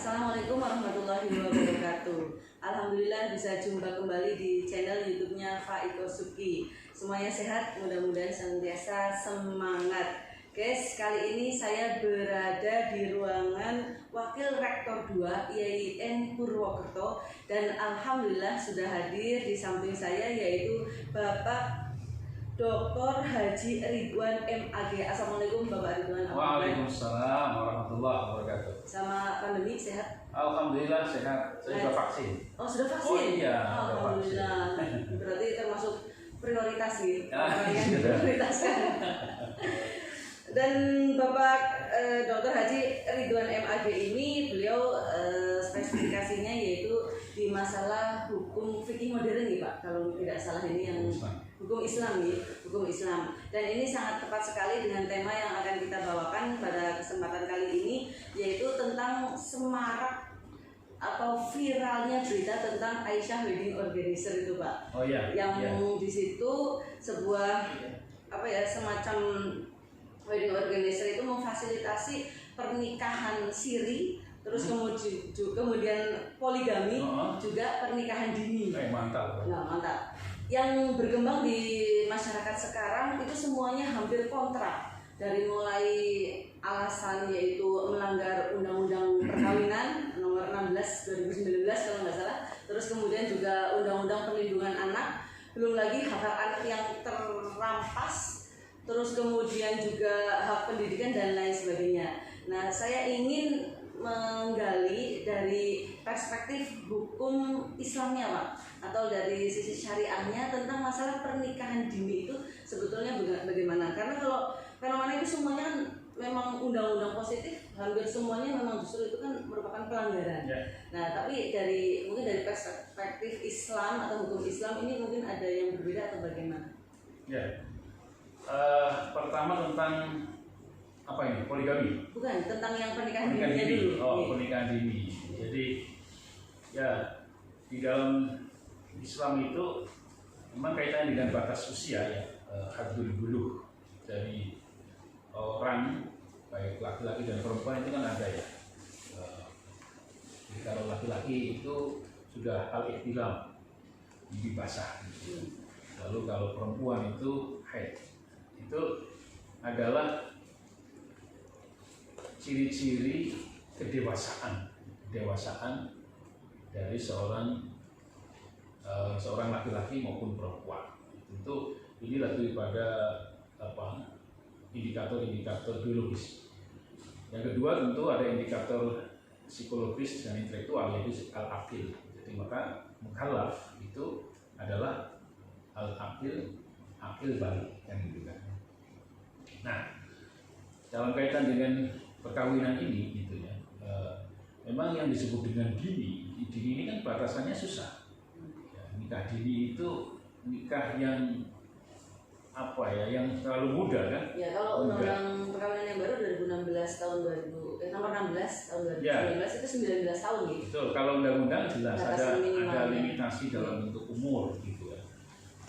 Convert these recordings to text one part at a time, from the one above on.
Assalamualaikum warahmatullahi wabarakatuh. Alhamdulillah bisa jumpa kembali di channel YouTube-nya Faiko Suki. Semuanya sehat, mudah-mudahan senantiasa semangat. Guys, kali ini saya berada di ruangan Wakil Rektor 2 IAIN Purwokerto dan alhamdulillah sudah hadir di samping saya yaitu Bapak Dr. Haji Ridwan MAG. Assalamualaikum Bapak Ridwan. Waalaikumsalam warahmatullahi wabarakatuh. Sama pandemi sehat? Alhamdulillah sehat. Saya sudah vaksin. Oh, sudah vaksin? Oh iya, alhamdulillah. Berarti termasuk prioritas gitu. Yang sudah. diprioritaskan. Dan Bapak Dr. Haji Ridwan MAG ini beliau spesifikasinya yaitu di masalah hukum fikih modern nih Pak, kalau tidak salah ini yang hukum Islam nih, hukum Islam. Dan ini sangat tepat sekali dengan tema yang akan kita bawakan pada kesempatan kali ini, yaitu tentang semarak atau viralnya berita tentang Aisyah Wedding Organizer itu Pak. Oh iya. Yang di situ sebuah semacam wedding organizer itu memfasilitasi pernikahan siri, terus kemudian poligami, juga pernikahan dini. Mantap. Nah, mantap. Yang berkembang di masyarakat sekarang itu semuanya hampir kontra. Dari mulai alasan yaitu melanggar Undang-Undang Perkawinan nomor 16 2019 kalau nggak salah. Terus kemudian juga Undang-Undang Perlindungan Anak. Belum lagi hak-hak anak yang terrampas. Terus kemudian juga hak pendidikan dan lain sebagainya. Nah, saya ingin menggali dari perspektif hukum Islamnya Pak, atau dari sisi syariahnya tentang masalah pernikahan dini itu sebetulnya bagaimana. Karena kalau fenomena itu semuanya kan memang undang-undang positif, hampir semuanya memang justru itu kan merupakan pelanggaran. Nah, tapi mungkin dari perspektif Islam atau hukum Islam ini mungkin ada yang berbeda atau bagaimana? Pertama tentang apa ini? Poligami? Bukan, tentang yang pernikahan dini dulu. Oh, pernikahan dini. Jadi ya di dalam Islam itu memang kaitannya dengan batas usia ya, haddul buluh dari orang baik laki-laki dan perempuan itu kan ada ya. Jadi kalau laki-laki itu sudah al-ihtilam, gigi basah gitu. Lalu kalau perempuan itu haid. Itu adalah ciri-ciri kedewasaan dari seorang laki-laki maupun perempuan. Itu ini lebih pada indikator-indikator biologis. Yang kedua tentu ada indikator psikologis dan intelektual yaitu al-aqil. Jadi maka mukallaf itu adalah al-aqil balik kan gitu kan. Nah, dalam kaitan dengan perkawinan ini gitu ya, memang yang disebut dengan dini ini kan batasannya susah. Ya, nikah dini itu nikah yang yang terlalu muda kan? Ya, kalau undang-undang perkawinan yang baru 2016 tahun 2000 nomor 16 tahun 2019 itu 19 tahun gitu. Betul, kalau undang-undang jelas ada limitasi dalam bentuk umur gitu ya.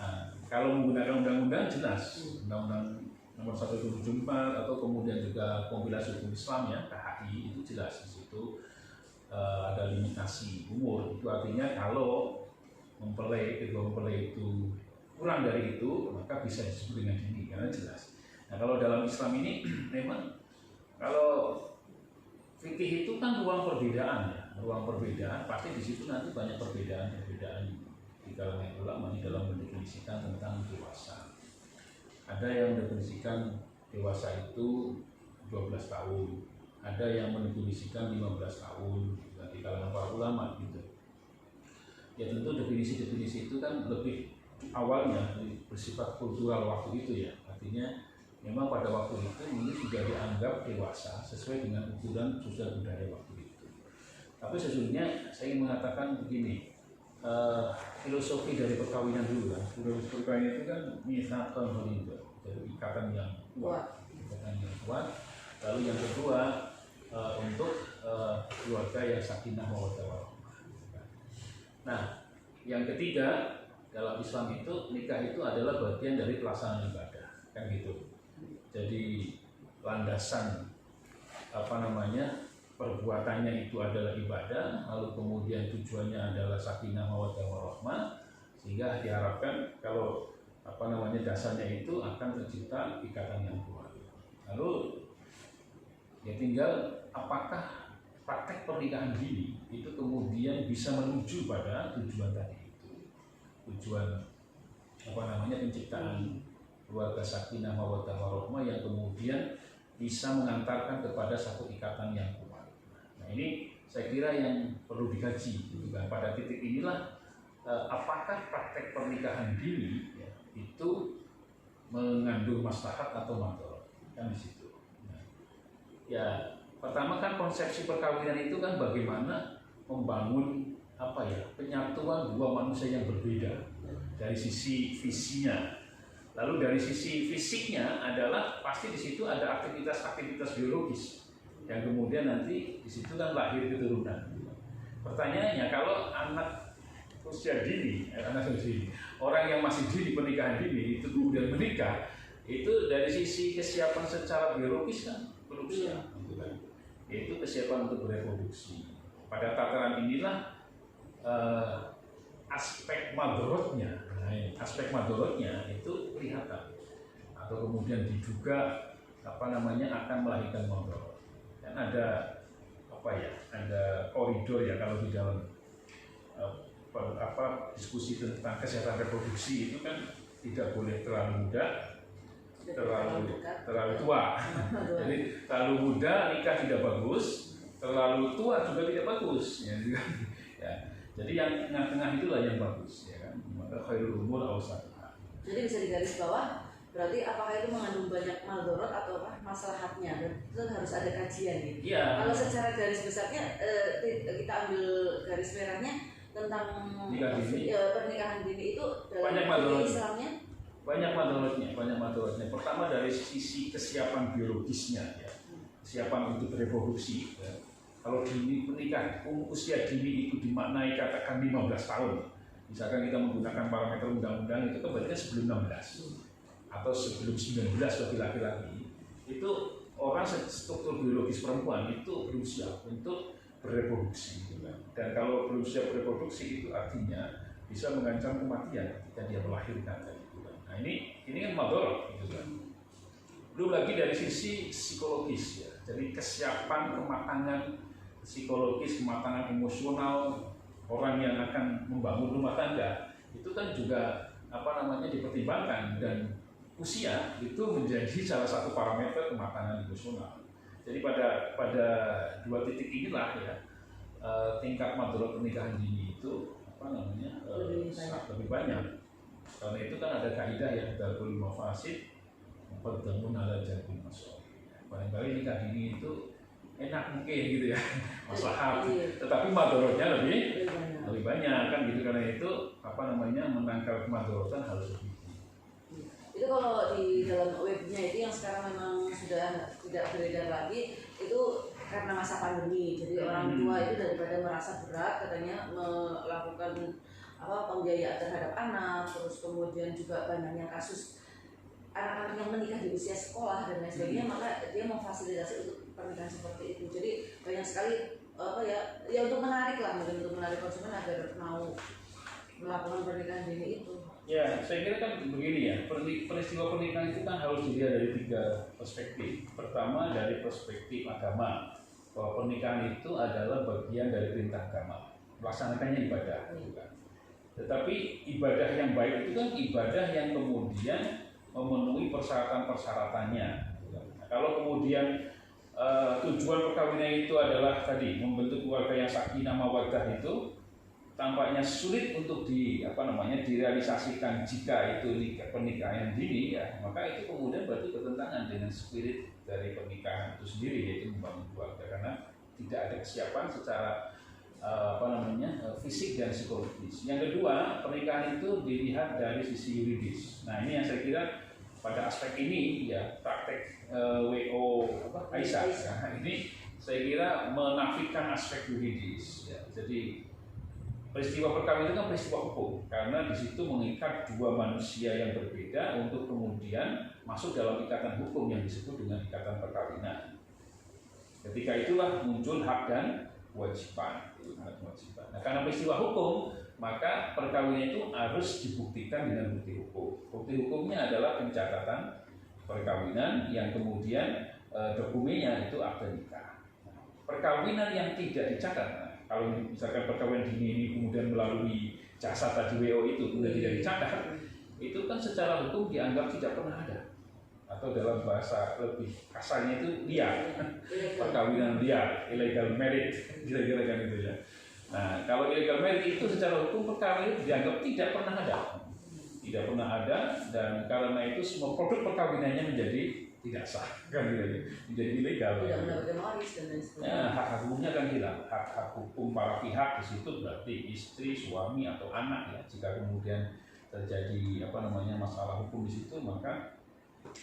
Nah, kalau menggunakan undang-undang jelas, undang-undang nomor 174 atau kemudian juga kompilasi hukum Islam ya, KHI itu jelas di situ ada limitasi umur. Itu artinya kalau kedua mempelai itu kurang dari itu maka bisa disebut dengan dini karena jelas. Nah, kalau dalam Islam ini memang kalau fikih itu kan ruang perbedaan ya, ruang perbedaan pasti di situ nanti banyak perbedaan di kalangan ulama di dalam mendefinisikan tentang dewasa. Ada yang mendefinisikan dewasa itu 12 tahun, ada yang mendefinisikan 15 tahun di kalangan para ulama gitu. Ya tentu definisi-definisi itu kan lebih awalnya bersifat kultural waktu itu ya. Artinya memang pada waktu itu ini sudah dianggap dewasa sesuai dengan ukuran sosial budaya waktu itu. Tapi sesungguhnya saya ingin mengatakan begini. Filosofi dari perkawinan dulu kan, filosofi perkawinan itu kan mitsaqan ghalidha, jadi ikatan yang kuat. Lalu yang kedua untuk keluarga yang sakinah mawaddah warahmah. Nah, yang ketiga dalam Islam itu nikah itu adalah bagian dari pelaksanaan ibadah, kan gitu. Jadi landasan perbuatannya itu adalah ibadah, lalu kemudian tujuannya adalah sakinah mawaddah warahmah, sehingga diharapkan kalau dasarnya itu akan tercipta ikatan yang kuat. Lalu ya tinggal apakah praktek pernikahan dini itu kemudian bisa menuju pada tujuan tadi itu, tujuan penciptaan keluarga sakinah mawaddah warahmah yang kemudian bisa mengantarkan kepada satu ikatan yang kuat. Nah ini saya kira yang perlu dikaji gitu kan. Pada titik inilah apakah praktek pernikahan dini ya, itu mengandung maslahat atau madharat, kan di situ. Nah, ya pertama kan konsepsi perkawinan itu kan bagaimana membangun penyatuan dua manusia yang berbeda dari sisi visinya. Lalu dari sisi fisiknya adalah pasti di situ ada aktivitas biologis yang kemudian nanti di situ kan lahir keturunan. Pertanyaannya kalau anak usia dini, orang yang masih dini pernikahan dini itu kemudian menikah, itu dari sisi kesiapan secara biologis kan belum siap, gitu kan? Yaitu kesiapan untuk bereproduksi. Pada tataran inilah aspek madorotnya itu kelihatan atau kemudian diduga akan melahirkan madorot. Dan ada koridor ya kalau di dalam diskusi tentang kesehatan reproduksi itu kan tidak boleh terlalu muda, terlalu tua. Jadi terlalu muda nikah tidak bagus, terlalu tua juga tidak bagus. Ya. Jadi yang tengah-tengah itulah yang bagus, ya kan? Maka khairul umur awsatuha. Jadi bisa digaris bawah, berarti apakah itu mengandung banyak maldorot atau maslahatnya? Dan itu harus ada kajian gitu. Ya. Kalau secara garis besarnya kita ambil garis merahnya tentang pernikahan dini itu dalam Islamnya banyak madorotnya. Pertama dari sisi kesiapan biologisnya, ya. Kesiapan untuk reproduksi. Ya. Kalau dini menikah usia dini itu dimaknai katakan 15 tahun. Misalkan kita menggunakan parameter undang-undang itu kan berarti sebelum 16 atau sebelum 19 bagi laki-laki. Itu orang struktur biologis perempuan itu belum siap untuk bereproduksi. Dan kalau belum siap bereproduksi itu artinya bisa mengancam kematian ketika dia melahirkan. Nah ini kan madorot gitu kan. Belum lagi dari sisi psikologis ya. Jadi kesiapan kematangan psikologis, kematangan emosional orang yang akan membangun rumah tangga itu kan juga dipertimbangkan, dan usia itu menjadi salah satu parameter kematangan emosional. Jadi pada dua titik inilah ya tingkat madorot pernikahan dini itu lebih banyak. Karena itu kan ada kaidah ya darul mafasid muqaddamun ala jalbil masalih. Barangkali nikah dini itu enak mungkin gitu ya, maslahat, tetapi madorotnya lebih banyak kan gitu. Karena itu menangkal kemadorotan harus lebih. Itu kalau di dalam webnya itu yang sekarang memang sudah tidak beredar lagi itu karena masa pandemi. Jadi orang tua itu daripada merasa berat katanya melakukan pembiayaan terhadap anak, terus kemudian juga banyaknya kasus anak-anak yang menikah di usia sekolah dan lain sebagainya, maka dia memfasilitasi untuk pernikahan seperti itu. Jadi banyak sekali untuk menarik konsumen agar mau melakukan pernikahan dini itu. Ya, saya kira kan begini ya, peristiwa pernikahan itu kan harus dilihat dari 3 perspektif. Pertama dari perspektif agama, bahwa pernikahan itu adalah bagian dari perintah agama, melaksanakannya ibadah. Tetapi ibadah yang baik itu kan ibadah yang kemudian memenuhi persyaratan-persyaratannya. Nah, kalau kemudian tujuan perkawinan itu adalah tadi membentuk keluarga yang sakinah mawaddah, itu tampaknya sulit untuk direalisasikan jika itu pernikahan dini ya, maka itu kemudian berarti bertentangan dengan spirit dari pernikahan itu sendiri, yaitu membangun keluarga, karena tidak ada kesiapan secara fisik dan psikologis. Yang kedua, pernikahan itu dilihat dari sisi yuridis. Nah ini yang saya kira pada aspek ini ya praktek WO Aisyah. Nah, ini saya kira menafikan aspek yuridis. Ya. Jadi peristiwa perkawinan itu kan peristiwa hukum, karena di situ mengikat dua manusia yang berbeda untuk kemudian masuk dalam ikatan hukum yang disebut dengan ikatan perkawinan. Ketika itulah muncul hak dan kewajiban. Nah, karena peristiwa hukum, maka perkawinan itu harus dibuktikan dengan bukti hukum. Bukti hukumnya adalah pencatatan perkawinan yang kemudian dokumennya itu akte nikah. Perkawinan yang tidak dicatat, kalau misalkan perkawinan dini ini kemudian melalui jasa tadi WO itu kemudian tidak dicatat, itu kan secara hukum dianggap tidak pernah ada, atau dalam bahasa lebih kasarnya itu liar, perkawinan liar, illegal marriage, kira-kira kan itu ya. Nah, kalau illegal marriage itu secara hukum perkawinan dianggap tidak pernah ada, dan karena itu semua produk perkawinannya menjadi tidak sah, kan gitu, menjadi ilegal. Tidak mendapatkan waris dan lain sebagainya. Ya, hak hukumnya kan hilang. Hak hukum para pihak di situ berarti istri, suami atau anak ya. Jika kemudian terjadi masalah hukum di situ, maka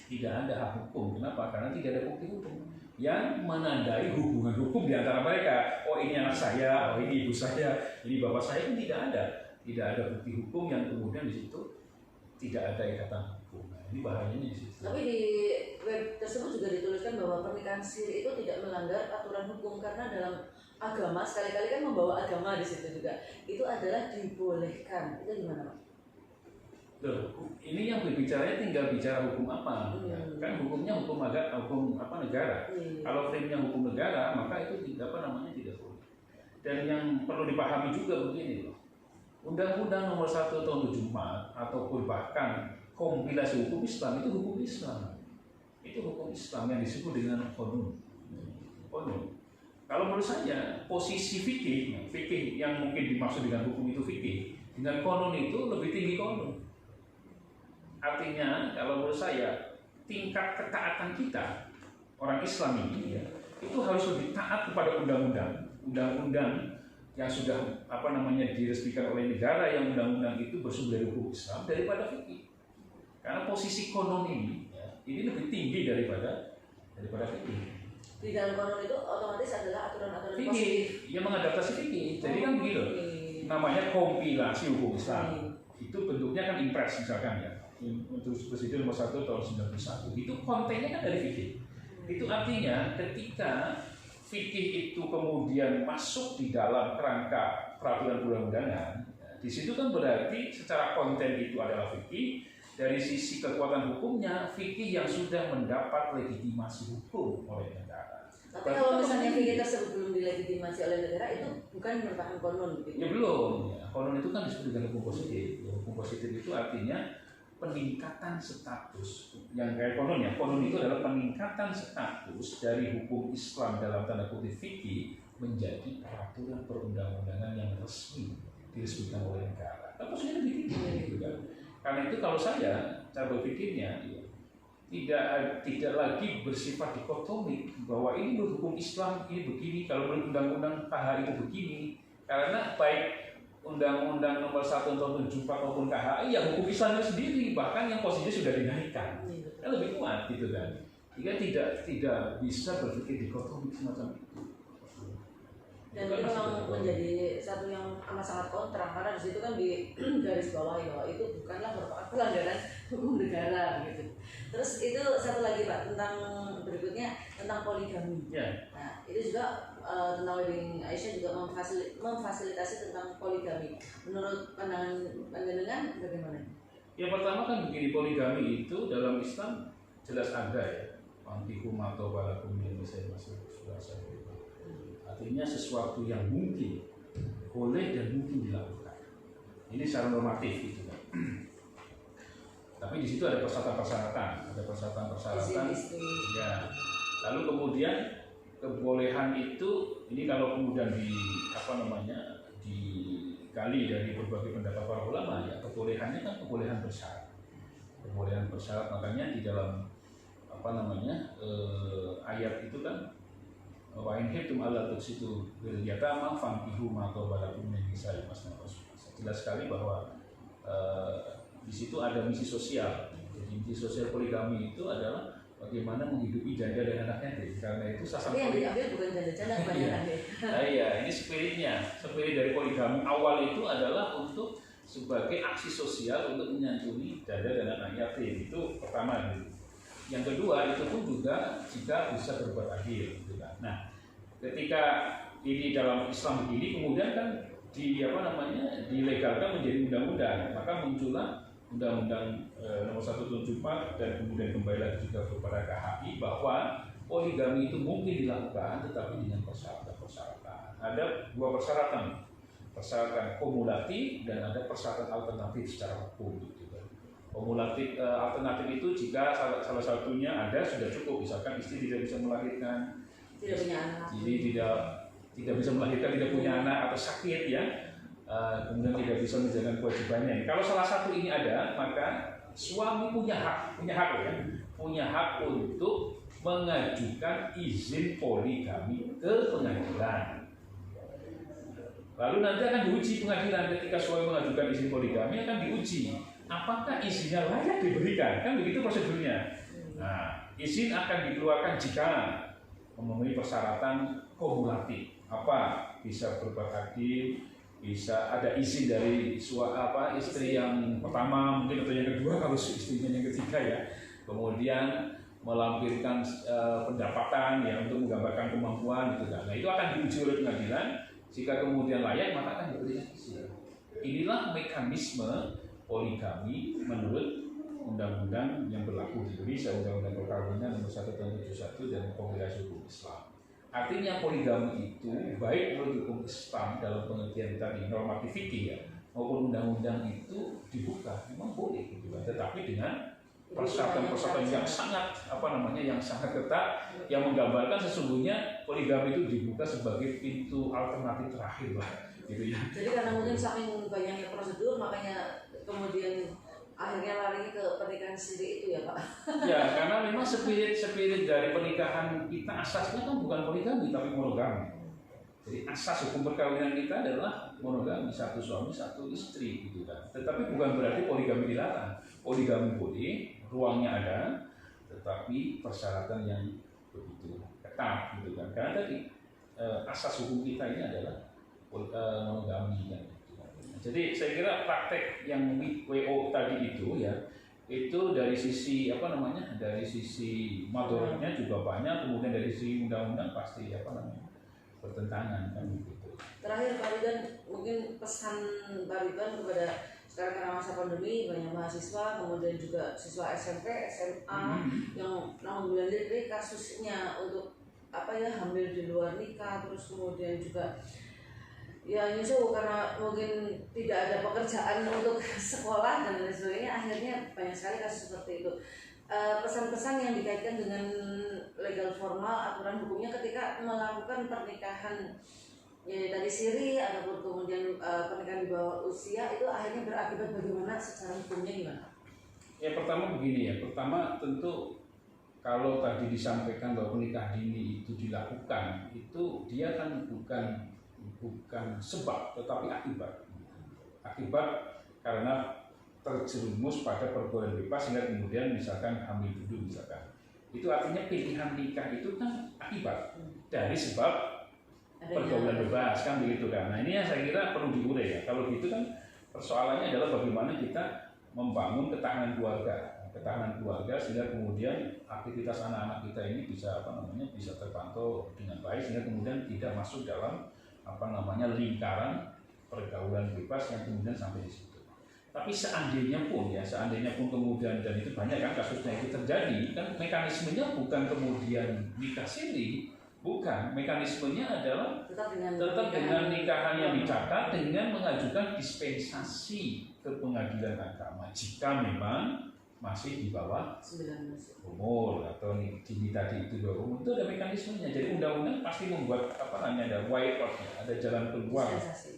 tidak ada hak hukum. Kenapa? Karena tidak ada bukti hukum yang menandai hubungan hukum di antara mereka. Oh, ini anak saya, oh ini ibu saya, ini bapak saya, kan tidak ada. Tidak ada bukti hukum yang kemudian di situ tidak ada ikatan hukum. Nah, ini bahayanya di situ. Tapi di web tersebut juga dituliskan bahwa pernikahan siri itu tidak melanggar aturan hukum, karena dalam agama sekali-kali kan membawa agama di situ juga. Itu adalah dibolehkan. Itu gimana, Pak? Loh, ini yang berbicaranya tinggal bicara hukum apa? Ya, kan hukumnya hukum negara. Kalau frame-nya hukum negara, maka itu tidak boleh. Dan yang perlu dipahami juga begini loh. Undang-Undang Nomor 1 Tahun 74 ataupun bahkan kompilasi hukum Islam itu hukum Islam. Itu hukum Islam yang disebut dengan qanun. Kalau menurut saya posisi fikih yang mungkin dimaksud dengan hukum itu fikih, dengan qanun itu lebih tinggi qanun. Artinya kalau menurut saya tingkat ketaatan kita orang Islam ini ya, itu harus lebih taat kepada undang-undang yang sudah diresmikan oleh negara, yang undang-undang itu bersumber dari hukum Islam daripada fikih. Karena posisi konon ini ya, ini lebih tinggi daripada fikih. Di dalam konon itu otomatis adalah aturan-aturan fikih positif yang mengadaptasi fikih. Jadi kan begitu. Namanya kompilasi hukum Islam. Itu bentuknya kan impres misalkan ya. Untuk Presiden Nomor 1 Tahun 91. Itu kontennya kan dari fikih. Itu artinya ketika fikih itu kemudian masuk di dalam kerangka peraturan perundang-undangan, di situ kan berarti secara konten itu adalah fikih. Dari sisi kekuatan hukumnya, fikih yang sudah mendapat legitimasi hukum oleh negara. Tapi kalau misalnya fikih tersebut belum dilegitimasi oleh negara, itu bukan merupakan konon gitu? Ya belum. Ya, konon itu kan disebut dengan hukum positif. Ya, hukum positif itu artinya peningkatan status. Yang kayak konon ya, konon itu adalah peningkatan status dari hukum Islam dalam tanda kutip fikih menjadi peraturan perundang-undangan yang resmi diresmikan oleh negara. Tapi maksudnya lebih tinggi gitu kan. Karena itu kalau saya cara berpikirnya ya, tidak lagi bersifat dikotomik bahwa ini hukum Islam ini begini, kalau menurut undang-undang KH itu begini. Karena baik Undang-Undang Nomor 1 Tahun 74 maupun KHI ya hukum Islamnya sendiri, bahkan yang posisinya sudah dinaikkan, lebih kuat gitu kan. Jika tidak bisa berpikir dikotomik semacam itu. Dan itu memang menjadi satu yang amat sangat kontra, karena di situ kan di garis bawah bahwa itu bukanlah merupakan pelanggaran hukum negara gitu. Terus itu satu lagi Pak, tentang berikutnya tentang poligami. Ya. Nah, itu juga tentang wedding Aisyah juga memfasilitasi tentang poligami. Menurut pandangan panjenengan bagaimana? Yang pertama kan begini, poligami itu dalam Islam jelas ada ya. Fankihu ma taba lakum min nisa'i masih sudah saya. Artinya sesuatu yang mungkin boleh dan mungkin dilakukan. Ini secara normatif gitu kan. Tapi di situ ada persyaratan. Ya. Lalu kemudian kebolehan itu, ini kalau kemudian digali dari berbagai pendapat para ulama ya, kebolehannya kan kebolehan bersyarat. Kebolehan bersyarat, makanya di dalam ayat itu kan wa in khiftum alla tuqsitu bil yatama fankihu ma taba lakum min nisa'i masna wa thulatha. Jelas sekali bahwa di situ ada misi sosial. Jadi misi sosial poligami itu adalah bagaimana menghidupi janda dan anaknya. Karena itu sasaran. Tapi yang diambil bukan janda-janda, kebanyakan ya. Iya, ini spiritnya. Spirit dari poligami awal itu adalah untuk sebagai aksi sosial untuk menyantuni janda dan anak yatim. Itu pertama gitu. Yang kedua itu pun juga jika bisa berbuat adil gitu kan. Nah, ketika ini dalam Islam begini, kemudian kan dilegalkan menjadi undang-undang, maka muncullah Undang-Undang Nomor 1 Tahun 2004 dan kemudian kembali lagi juga kepada KHI bahwa poligami itu mungkin dilakukan, tetapi dengan persyaratan. Ada dua persyaratan kumulatif dan ada persyaratan alternatif secara hukum. Gitu. Kumulatif alternatif itu jika salah satunya ada sudah cukup, misalkan istri tidak bisa melahirkan, tidak punya anak, jadi tidak bisa melahirkan, tidak punya anak atau sakit ya, kemudian tidak bisa menjalankan kewajibannya. Kalau salah satu ini ada, maka suami punya hak untuk mengajukan izin poligami ke pengadilan. Lalu nanti akan diuji pengadilan, ketika suami mengajukan izin poligami akan diuji apakah izinnya layak diberikan, kan begitu prosedurnya. Nah, izin akan dikeluarkan jika memenuhi persyaratan kumulatif. Apa? Bisa berbuat adil, bisa ada izin dari istri yang pertama mungkin atau yang kedua kalau istrinya yang ketiga ya. Kemudian melampirkan pendapatan ya untuk menggambarkan kemampuan gitu kan. Nah, itu akan diuji oleh pengadilan. Jika kemudian layak maka akan diberikan izin. Inilah mekanisme poligami menurut undang-undang yang berlaku di Indonesia, Undang-Undang Perkawinan Nomor 1 Tahun 1971 dan Kompilasi Hukum Islam. Artinya poligami itu baik menurut hukum Islam dalam pengertian tadi normatif fikih ya, maupun undang-undang itu dibuka, memang boleh gitu kan. Tetapi dengan persyaratan-persyaratan yang sangat yang sangat ketat, yang menggambarkan sesungguhnya poligami itu dibuka sebagai pintu alternatif terakhir lah, gitu ya. Jadi karena mungkin saking banyaknya prosedur, makanya kemudian akhirnya lari ke pernikahan sendiri itu ya Pak? Ya, karena memang spirit dari pernikahan kita asasnya kan bukan poligami tapi monogami. Jadi asas hukum perkawinan kita adalah monogami, satu suami satu istri gitu kan. Tetapi bukan berarti poligami dilarang. Poligami boleh, ruangnya ada, tetapi persyaratan yang begitu ketat gitu kan. Karena tadi asas hukum kita ini adalah monogami kan. Jadi saya kira praktek yang WO tadi itu ya, itu dari sisi dari sisi madorotnya juga banyak, kemudian dari sisi undang-undang pasti bertentangan kan gitu. Terakhir Pak Ridwan, mungkin pesan Pak Ridwan kepada sekarang karena masa pandemi banyak mahasiswa, kemudian juga siswa SMP, SMA yang namun dari kasusnya untuk hamil di luar nikah, terus kemudian juga ya nyusul karena mungkin tidak ada pekerjaan untuk sekolah dan lain sebagainya, akhirnya banyak sekali kasus seperti itu. Pesan-pesan yang dikaitkan dengan legal formal, aturan hukumnya ketika melakukan pernikahan ya tadi siri ataupun kemudian pernikahan di bawah usia itu akhirnya berakibat bagaimana secara hukumnya gimana? Ya pertama begini ya, pertama tentu kalau tadi disampaikan bahwa menikah dini itu dilakukan, itu dia kan bukan sebab tetapi akibat karena terjerumus pada pergaulan bebas sehingga kemudian misalkan hamil dulu misalkan, itu artinya pilihan nikah itu kan akibat dari sebab pergaulan bebas kan begitu kan. Nah ini yang saya kira perlu diurai ya. Kalau gitu kan persoalannya adalah bagaimana kita membangun ketahanan keluarga sehingga kemudian aktivitas anak-anak kita ini bisa bisa terpantau dengan baik sehingga kemudian tidak masuk dalam lingkaran pergaulan bebas yang kemudian sampai di situ. Tapi seandainya pun kemudian, dan itu banyak kan kasusnya itu terjadi, kan mekanismenya bukan kemudian nikah siri, bukan, mekanismenya adalah tetap dengan nikahan yang dicatat dengan mengajukan dispensasi ke pengadilan agama jika memang masih di bawah 19 umur atau dini tadi itu bawah umur, itu ada mekanismenya. Jadi undang-undang pasti membuat ada way out, ada jalan keluar.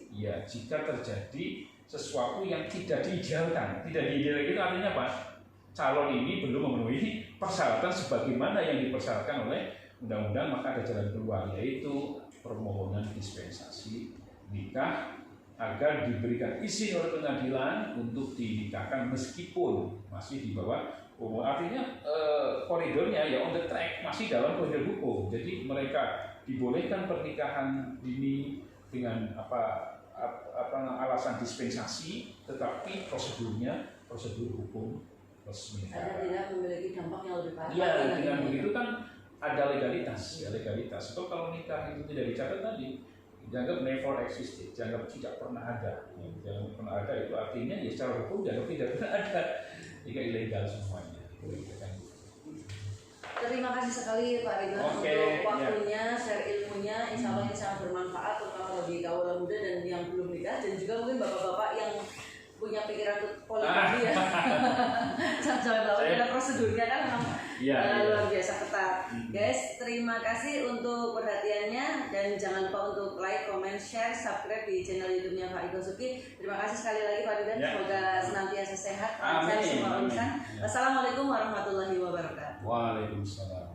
Ya, jika terjadi sesuatu yang tidak diidealkan. Tidak diidealkan itu artinya apa? Calon ini belum memenuhi persyaratan sebagaimana yang dipersyaratkan oleh undang-undang, maka ada jalan keluar, yaitu permohonan dispensasi nikah agar diberikan izin oleh pengadilan untuk dinikahkan meskipun masih di bawah umur. Artinya koridornya ya on the track, masih dalam koridor hukum. Jadi mereka dibolehkan pernikahan dini dengan alasan dispensasi, tetapi prosedur hukum resmi. Ada tidak memiliki dampak yang lebih parah. Ya, dengan begitu kan ada legalitas, ya legalitas. Sebab kalau nikah itu tidak dicatat tadi, dianggap never existed, dianggap tidak pernah ada. Jangan pernah ada itu artinya ya secara hukum dianggap tidak pernah ada, jika ilegal semuanya. Terima kasih sekali Pak Ridwan untuk waktunya, share ilmunya, insya Allah ini sangat bermanfaat terutama bagi kaula muda dan yang belum nikah dan juga mungkin bapak-bapak yang punya pikiran poligami ya. Sampai bapak ada prosedurnya kan memang luar biasa ketat. Guys, terima kasih untuk perhatiannya dan jangan lupa untuk like, comment, share, subscribe di channel YouTube-nya Pak Iko Suki. Terima kasih sekali lagi Pak Ridwan, semoga senantiasa sehat, lancar semua urusan. Wassalamualaikum warahmatullahi wabarakatuh. Waalaikumsalam.